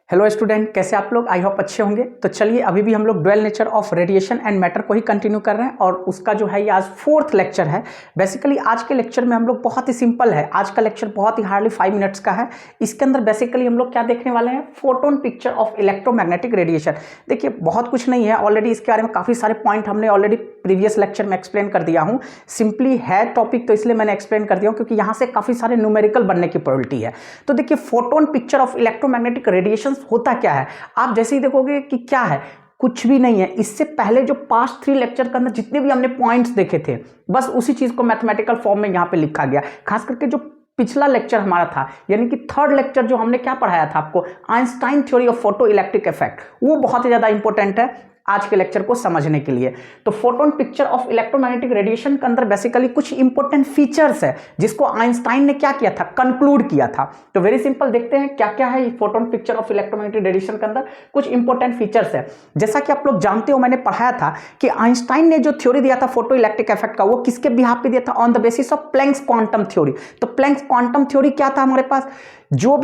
Hello student, कैसे आप लोग? आई होप अच्छे होंगे। तो चलिए, अभी भी हम लोग dual nature of radiation and matter को ही कंटिन्यू कर रहे हैं और उसका जो है ये आज 4th लेक्चर है। बेसिकली आज के लेक्चर में हम लोग बहुत ही सिंपल है, आज का लेक्चर बहुत ही हार्डली 5 मिनट्स का है। इसके अंदर बेसिकली हम लोग क्या देखने वाले हैं? Photon picture of electromagnetic radiation. देखिए, बहुत कुछ नहीं है, ऑलरेडी इसके बारे में काफ़ी सारे पॉइंट हमने ऑलरेडी प्रीवियस लेक्चर में एक्सप्लेन कर दिया हूँ। सिंपली है टॉपिक, तो इसलिए मैंने एक्सप्लेन कर दिया हूँ क्योंकि यहाँ से काफ़ी सारे न्यूमेरिकल बनने की प्रोबेबिलिटी है। तो देखिए, photon picture of electromagnetic radiation होता क्या है? आप जैसे ही देखोगे कि क्या है, कुछ भी नहीं है। इससे पहले जो पास्ट 3 लेक्चर के अंदर जितने भी हमने पॉइंट्स देखे थे, बस उसी चीज को मैथमेटिकल फॉर्म में यहाँ पे लिखा गया। खास करके जो पिछला लेक्चर हमारा था, यानी कि 3rd लेक्चर जो हमने क्या पढ़ाया था आपको, Einstein theory of photo electric effect, वो बहुत ही ज्यादा इंपॉर्टेंट है आज के लेक्चर को समझने के लिए। तो photon picture of electromagnetic radiation के अंदर बेसिकली कुछ इंपॉर्टेंट फीचर्स है जिसको आइंस्टाइन ने क्या किया था, कंक्लूड किया था। तो वेरी सिंपल, देखते हैं क्या क्या है photon picture of electromagnetic radiation के अंदर कुछ इंपॉर्टेंट फीचर्स है। जैसा कि आप लोग जानते हो, मैंने पढ़ाया था कि आइंस्टाइन ने जो थ्योरी दिया था फोटो इलेक्ट्रिक इफेक्ट का, वो किसके बिहाफ पे दिया था? On the basis of Planck's quantum theory. तो प्लैंक्स क्वांटम थ्योरी क्या था हमारे पास? जो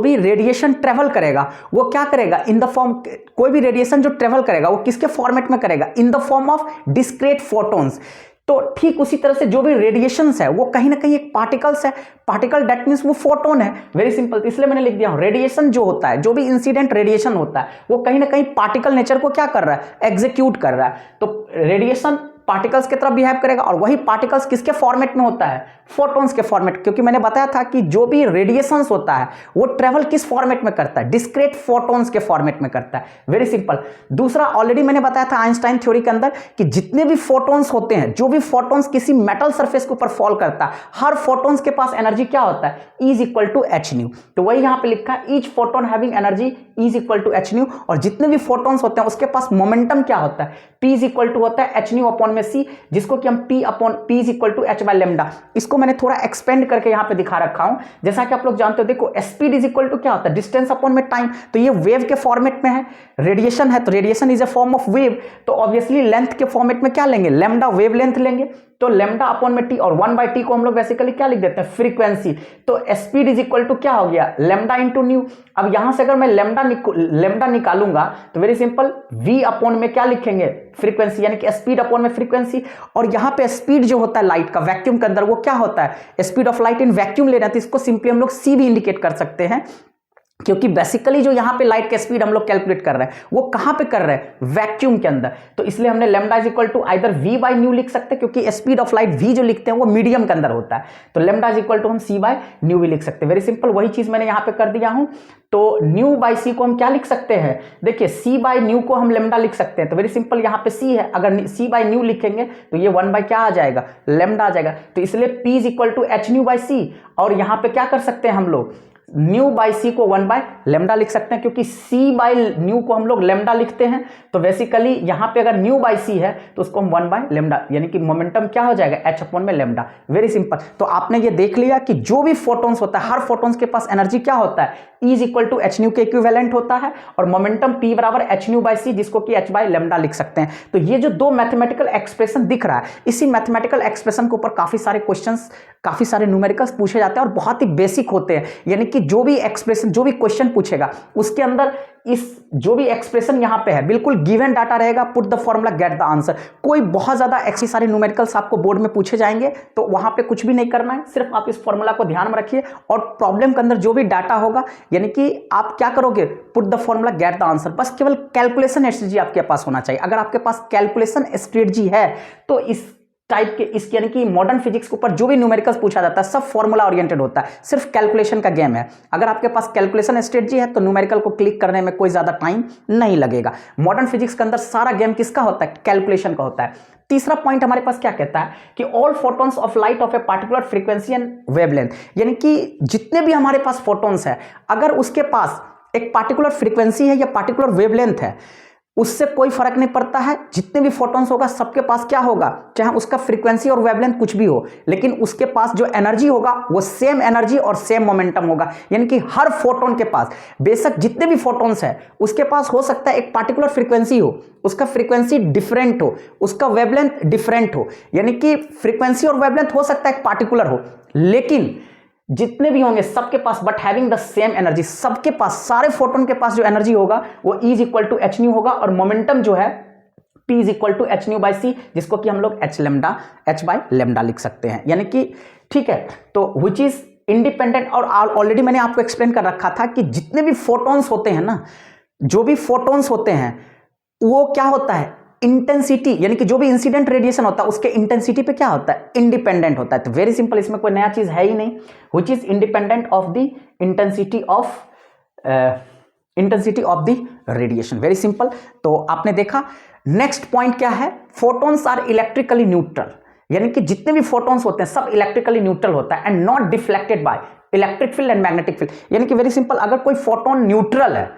भी रेडिएशन ट्रेवल करेगा वो क्या करेगा? इन द फॉर्म, कोई भी रेडिएशन जो ट्रेवल करेगा वो किसके फॉर्मेट में करेगा? In the form of discrete photons. तो ठीक उसी तरह से जो भी रेडिएशंस है वो कहीं ना कहीं एक पार्टिकल्स है। पार्टिकल दैट मींस वो फोटोन है। वेरी सिंपल, इसलिए मैंने लिख दिया रेडिएशन जो होता है, जो भी इंसिडेंट रेडिएशन होता है, वो कहीं ना कहीं पार्टिकल नेचर को क्या कर रहा है? एग्जीक्यूट कर रहा है। तो रेडिएशन पार्टिकल्स की तरफ बिहेव करेगा और वही पार्टिकल्स किसके फॉर्मेट में होता है? फोटॉन्स के फॉर्मेट। क्योंकि मैंने बताया था कि जो भी रेडिएशंस होता है वो ट्रेवल किस फॉर्मेट में करता है? डिस्क्रीट फोटॉन्स के फॉर्मेट में करता है। Very simple. दूसरा, ऑलरेडी मैंने बताया था आइंस्टाइन थ्योरी के अंदर कि जितने भी फोटॉन्स होते हैं, जो भी फोटॉन्स किसी मेटल सरफेस के ऊपर फॉल करता है, हर फोटॉन्स के पास एनर्जी क्या होता है? E is equal to H nu. तो वही यहां पे लिखा है, each photon having energy E is equal to H nu. और जितने भी फोटॉन्स होते हैं उसके पास मोमेंटम क्या होता है? P इज इक्वल टू होता है एच न्यू अपॉन में C, जिसको कि हम P is equal to h by lambda. इसको मैंने थोड़ा एक्सपेंड करके यहां पे दिखा रखा हूं। जैसा कि आप लोग जानते हो, देखो स्पीड इज इक्वल टू क्या होता है? डिस्टेंस अपॉन में टाइम। तो ये वेव के फॉर्मेट में है, रेडिएशन है तो radiation is a form of wave. तो ऑब्वियसली लेंथ के फॉर्मेट में क्या लेंगे? लेमडा वेव लेंथ लेंगे। तो लेमडा अपॉन में टी और 1/t को हम लोग बेसिकली क्या लिख देते हैं? फ्रीक्वेंसी। तो स्पीड इज इक्वल टू क्या हो गया? Lambda into new. अब यहां से अगर मैं लेमडा निकालूंगा तो वेरी सिंपल, v अपॉन में क्या लिखेंगे? फ्रीक्वेंसी, यानी कि स्पीड अपॉन में फ्रीक्वेंसी। और यहां पे स्पीड जो होता है लाइट का वैक्यूम के अंदर, वो क्या होता है? Speed of light in vacuum लेना, तो इसको सिंपली हम लोग c भी इंडिकेट कर सकते हैं। क्योंकि बेसिकली जो यहां पे लाइट का स्पीड हम लोग कैलकुलेट कर रहे हैं वो कहां पे कर रहे हैं? वैक्यूम के अंदर। तो इसलिए हमने lambda is equal to either v by nu लिख सकते हैं, क्योंकि स्पीड ऑफ लाइट v जो लिखते हैं वो मीडियम के अंदर होता है। तो लेमडा इज इक्वल टू हम c बाय न्यू भी लिख सकते हैं। वेरी सिंपल, वही चीज मैंने यहां पे कर दिया हूं। तो न्यू बाय c को हम क्या लिख सकते हैं? देखिए, c बाय न्यू को हम लेमडा लिख सकते हैं। तो वेरी सिंपल, यहां पे c है, अगर c बाय न्यू लिखेंगे तो ये 1 बाय क्या आ जाएगा? लेमडा आ जाएगा। तो इसलिए p is equal to H nu by c। और यहां पे क्या कर सकते हैं हम लोग? न्यू बाई सी को 1 बाय लेमडा लिख सकते हैं, क्योंकि सी बाय न्यू को हम लोग लेमडा लिखते हैं। तो बेसिकली यहां पे अगर न्यू बाई सी है तो उसको हम 1 बाय लेमडा, यानी कि मोमेंटम क्या हो जाएगा? एच अपॉन में लेमडा। Very simple. तो आपने ये देख लिया कि जो भी फोटॉन्स होता है, हर फोटॉन्स के पास एनर्जी क्या होता है? E is equal to H nu के इक्विवेलेंट होता है, और मोमेंटम P बराबर एच न्यू बाई सी, जिसको कि एच बाय लेमडा लिख सकते हैं। तो ये जो दो मैथमेटिकल एक्सप्रेशन दिख रहा है, इसी मैथमेटिकल एक्सप्रेशन के ऊपर काफी सारे क्वेश्चंस, काफी सारे न्यूमेरिकल्स पूछे जाते हैं और बहुत ही बेसिक होते हैं। यानी कि जो भी एक्सप्रेशन, जो भी क्वेश्चन पूछेगा उसके अंदर इस जो भी एक्सप्रेशन यहां पे है बिल्कुल गिवन डाटा रहेगा, put the formula get the answer. कोई बहुत ज्यादा ऐसे सारे न्यूमेरिकल्स आपको बोर्ड में पूछे जाएंगे, तो वहां पे कुछ भी नहीं करना है, सिर्फ आप इस फॉर्मूला को ध्यान में रखिए और प्रॉब्लम के अंदर जो भी डाटा होगा, यानी कि आप क्या करोगे? Put the formula get the answer. बस केवल कैलकुलेशन स्ट्रेटजी आपके पास होना चाहिए। अगर आपके पास कैलकुलेशन स्ट्रेटजी है तो इस टाइप के, इसके यानी कि मॉडर्न फिजिक्स के ऊपर जो भी न्यूमेरिकल्स पूछा जाता है सब फॉर्मूला ओरिएंटेड होता है, सिर्फ कैलकुलेशन का गेम है। अगर आपके पास कैलकुलेशन स्ट्रेटजी है तो न्यूमेरिकल को क्लिक करने में कोई ज्यादा टाइम नहीं लगेगा। मॉडर्न फिजिक्स के अंदर सारा गेम किसका होता है? कैलकुलेशन का होता है। तीसरा पॉइंट हमारे पास क्या कहता है कि all photons of light of a particular frequency and wavelength, यानी कि जितने भी हमारे पास फोटॉन्स है, अगर उसके पास एक पार्टिकुलर फ्रीक्वेंसी है या पार्टिकुलर वेवलेंथ है, उससे कोई फर्क नहीं पड़ता है। जितने भी फोटॉन्स होगा सबके पास क्या होगा? चाहे उसका फ्रीक्वेंसी और वेवलेंथ कुछ भी हो, लेकिन उसके पास जो एनर्जी होगा वो सेम एनर्जी और सेम मोमेंटम होगा। यानी कि हर फोटॉन के पास, बेशक जितने भी फोटॉन्स है उसके पास हो सकता है एक पार्टिकुलर फ्रीक्वेंसी हो, उसका फ्रीक्वेंसी डिफरेंट हो, उसका वेवलेंथ डिफरेंट हो, यानी कि फ्रीक्वेंसी और वेवलेंथ हो सकता है एक पार्टिकुलर हो, लेकिन जितने भी होंगे सबके पास, but having the same energy, सबके पास, सारे फोटोन के पास जो एनर्जी होगा वो E is equal to H nu होगा, और मोमेंटम जो है P is equal to H nu by सी, जिसको कि हम लोग h बाई लेमडा लिख सकते हैं, यानी कि ठीक है। तो विच इज इंडिपेंडेंट, और ऑलरेडी मैंने आपको एक्सप्लेन कर रखा था कि जितने भी फोटोन्स होते हैं ना, जो भी फोटोन्स होते हैं वो क्या होता है, इंटेंसिटी, यानी कि जो भी इंसिडेंट रेडिएशन होता है उसके इंटेंसिटी पे क्या होता है, इंडिपेंडेंट होता है। तो वेरी सिंपल, इसमें कोई नया चीज है ही नहीं, which is independent of the intensity of the radiation. Very simple. तो आपने देखा। नेक्स्ट पॉइंट क्या है, फोटोन्स आर इलेक्ट्रिकली न्यूट्रल, यानी कि जितने भी फोटोन्स होते हैं सब इलेक्ट्रिकली न्यूट्रल होता है, and not deflected by electric field and magnetic field. यानी कि वेरी सिंपल, अगर कोई फोटोन न्यूट्रल है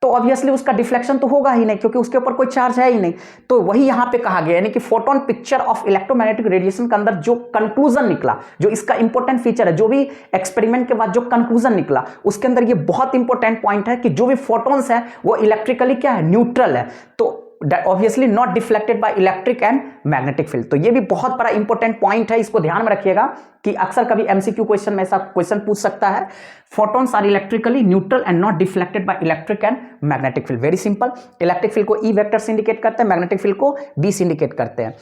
तो ऑब्वियसली उसका डिफ्लेक्शन तो होगा ही नहीं, क्योंकि उसके ऊपर कोई चार्ज है ही नहीं। तो वही यहां पे कहा गया, यानी कि photon picture of electromagnetic radiation के अंदर जो कंक्लूजन निकला, जो इसका इंपॉर्टेंट फीचर है, जो भी एक्सपेरिमेंट के बाद जो कंक्लूजन निकला, उसके अंदर ये बहुत इंपॉर्टेंट पॉइंट है कि जो भी फोटोन्स है वो इलेक्ट्रिकली क्या है, न्यूट्रल है, तो obviously not deflected by electric and magnetic field. तो ये भी बहुत बड़ा इंपॉर्टेंट पॉइंट है, इसको ध्यान में रखिएगा कि अक्सर कभी एमसीक्यू क्वेश्चन में ऐसा क्वेश्चन पूछ सकता है, photons are electrically neutral and not deflected by electric and magnetic field. Very simple, electric field को ई वेक्टर से इंडिकेट करते हैं, मैग्नेटिक फील्ड को बी से इंडिकेट करते हैं।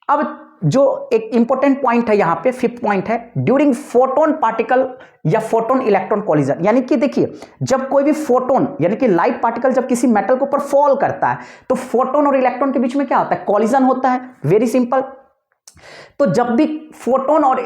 अब जो एक इंपॉर्टेंट पॉइंट है यहां पे, फिफ्थ पॉइंट है, ड्यूरिंग फोटोन पार्टिकल या फोटोन इलेक्ट्रॉन कॉलिजन, यानी कि देखिए जब कोई भी फोटोन यानी कि लाइट पार्टिकल जब किसी मेटल के ऊपर फॉल करता है तो फोटोन और इलेक्ट्रॉन के बीच में क्या होता है, कॉलिजन होता है। Very simple. तो जब भी फोटोन और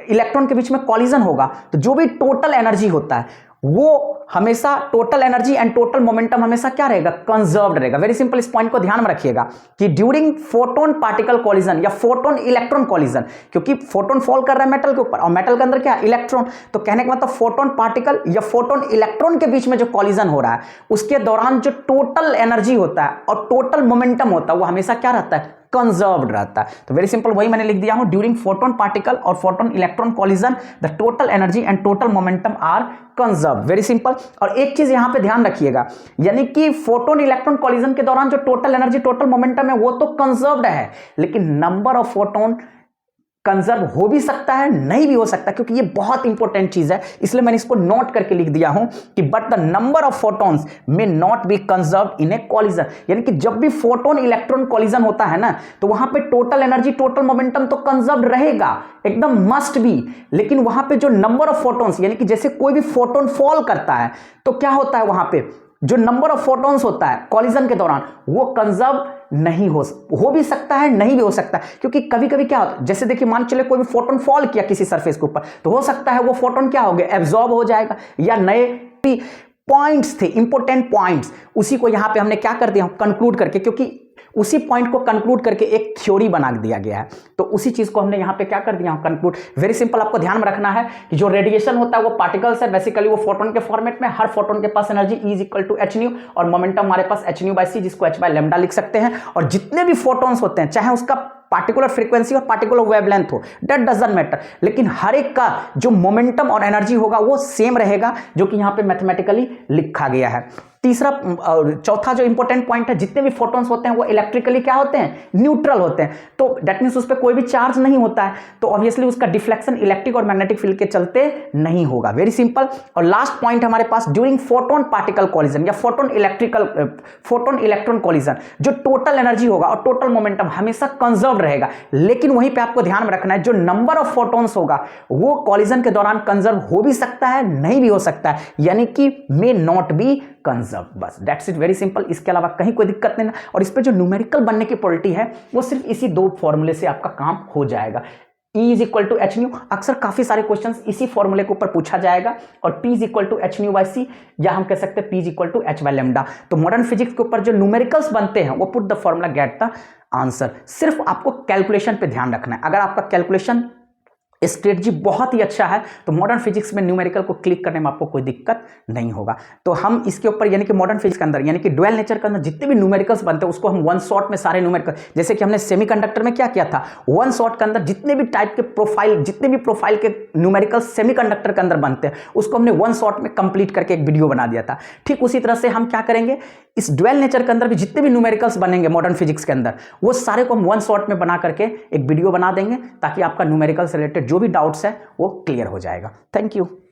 इलेक्ट्रॉन के बीच में कॉलिजन होगा तो जो भी टोटल एनर्जी होता है वो हमेशा, total energy and total momentum हमेशा क्या रहेगा, कंजर्व्ड रहेगा। वेरी सिंपल, इस पॉइंट को ध्यान में रखिएगा कि ड्यूरिंग फोटोन पार्टिकल कॉलिजन या फोटोन इलेक्ट्रॉन कॉलिजन, क्योंकि फोटोन फॉल कर रहा है मेटल के ऊपर और मेटल के अंदर क्या, इलेक्ट्रॉन, तो कहने का मतलब फोटोन पार्टिकल या फोटोन इलेक्ट्रॉन के बीच में जो कॉलिजन हो रहा है उसके दौरान जो टोटल एनर्जी होता है और टोटल मोमेंटम होता है वो हमेशा क्या रहता है, कंजर्व्ड रहता है। तो वेरी सिंपल, वही मैंने लिख दिया हूं, ड्यूरिंग फोटोन पार्टिकल और photon electron collision the total energy and total momentum are conserve. Very simple. और एक चीज यहां पे ध्यान रखिएगा, यानी कि फोटोन इलेक्ट्रॉन कॉलिजन के दौरान जो टोटल एनर्जी टोटल मोमेंटम है वो तो कंजर्व्ड है, लेकिन नंबर ऑफ फोटोन कंजर्व हो भी सकता है, नहीं भी हो सकता, क्योंकि ये बहुत इंपॉर्टेंट चीज है, इसलिए मैंने इसको नोट करके लिख दिया हूं कि but the number of photons may not be conserve in A collision. यानी कि जब भी फोटोन इलेक्ट्रॉन कॉलिजन होता है ना तो वहां पे टोटल एनर्जी टोटल मोमेंटम तो कंजर्व रहेगा, एकदम मस्ट बी, लेकिन वहां पे जो नंबर ऑफ फोटॉन्स, यानी कि जैसे कोई भी फोटोन फॉल करता है तो क्या होता है, वहां पे जो नंबर ऑफ फोटॉन्स होता है कॉलिजन के दौरान वो कंजर्व नहीं हो भी सकता है, नहीं भी हो सकता, क्योंकि कभी कभी क्या होता है, जैसे देखिए मान चले कोई भी फोटोन फॉल किया किसी सरफेस के ऊपर तो हो सकता है वो फोटोन क्या हो गया, एब्जॉर्ब हो जाएगा, या नए पॉइंट्स थे, इंपॉर्टेंट पॉइंट्स, उसी को यहां पे हमने क्या कर दिया, कंक्लूड करके, क्योंकि उसी पॉइंट को कंक्लूड करके एक थ्योरी बना दिया गया है, तो उसी चीज को हमने यहां पे क्या कर दिया, कंक्लूड। वेरी सिंपल, आपको ध्यान में रखना है कि जो रेडिएशन होता है वो पार्टिकल्स है, बेसिकली वो फोटोन के फॉर्मेट में, हर फोटोन के पास energy E is equal to H nu और मोमेंटम हमारे पास एच न्यू बाई सी, जिसको एच बाय लेमडा लिख सकते हैं। और जितने भी फोटोन्स होते हैं चाहे उसका पार्टिकुलर फ्रीक्वेंसी और पार्टिकुलर वेवलेंथ हो, दैट डजंट मैटर, लेकिन हर एक का जो मोमेंटम और एनर्जी होगा वो सेम रहेगा, जो कि यहां पे मैथमेटिकली लिखा गया है। तीसरा और चौथा जो इंपॉर्टेंट पॉइंट है, जितने भी फोटॉन्स होते हैं वो इलेक्ट्रिकली क्या होते हैं, न्यूट्रल होते हैं, तो दैट मींस उस पर कोई भी चार्ज नहीं होता है, तो ऑब्वियसली उसका डिफ्लेक्शन इलेक्ट्रिक और मैग्नेटिक फील्ड के चलते नहीं होगा। Very simple. और लास्ट पॉइंट हमारे पास, ड्यूरिंग फोटोन पार्टिकल कॉलिजन या फोटोन इलेक्ट्रॉन कॉलिजन, जो टोटल एनर्जी होगा और टोटल मोमेंटम हमेशा कंजर्व रहेगा, लेकिन वहीं पे आपको ध्यान में रखना है जो नंबर ऑफ फोटॉन्स होगा वो कॉलिजन के दौरान कंजर्व हो भी सकता है, नहीं भी हो सकता है, यानी कि मे नॉट बी कंजर्व। बस दैट्स इट, वेरी सिंपल, इसके अलावा कहीं कोई दिक्कत नहीं। और इस पे जो न्यूमेरिकल बनने की प्रोबेबिलिटी है वो सिर्फ इसी दो फॉर्मूले से आपका काम हो जाएगा। E is equal to H nu, अक्सर काफी सारे क्वेश्चंस इसी फॉर्मूले के ऊपर पूछा जाएगा, और P is equal to H nu by C, या हम कह सकते हैं P is equal to H by lambda. तो मॉडर्न फिजिक्स के ऊपर जो न्यूमेरिकल्स बनते हैं वो put the formula get the answer. सिर्फ आपको कैलकुलेशन पे ध्यान रखना है, अगर आपका कैलकुलेशन स्ट्रेटजी बहुत ही अच्छा है तो मॉडर्न फिजिक्स में न्यूमेरिकल को क्लिक करने में आपको कोई दिक्कत नहीं होगा। तो हम इसके ऊपर यानी कि मॉडर्न फिजिक्स के अंदर यानी कि ड्यूअल नेचर के अंदर जितने भी न्यूमेरिकल्स बनते हैं उसको हम वन शॉट में सारे न्यूमेरिकल, जैसे कि हमने सेमीकंडक्टर में क्या किया था, वन शॉट के अंदर जितने भी टाइप के प्रोफाइल, जितने भी प्रोफाइल के न्यूमेरिकल सेमीकंडक्टर के अंदर बनते हैं उसको हमने वन शॉट में कंप्लीट करके एक वीडियो बना दिया था। ठीक उसी तरह से हम क्या करेंगे, इस ड्यूअल नेचर के अंदर भी जितने भी न्यूमेरिकल्स बनेंगे मॉडर्न फिजिक्स के अंदर वो सारे को हम वन शॉट में बना करके एक वीडियो बना देंगे, ताकि आपका न्यूमेरिकल से रिलेटेड जो भी डाउट्स है वो क्लियर हो जाएगा। Thank you.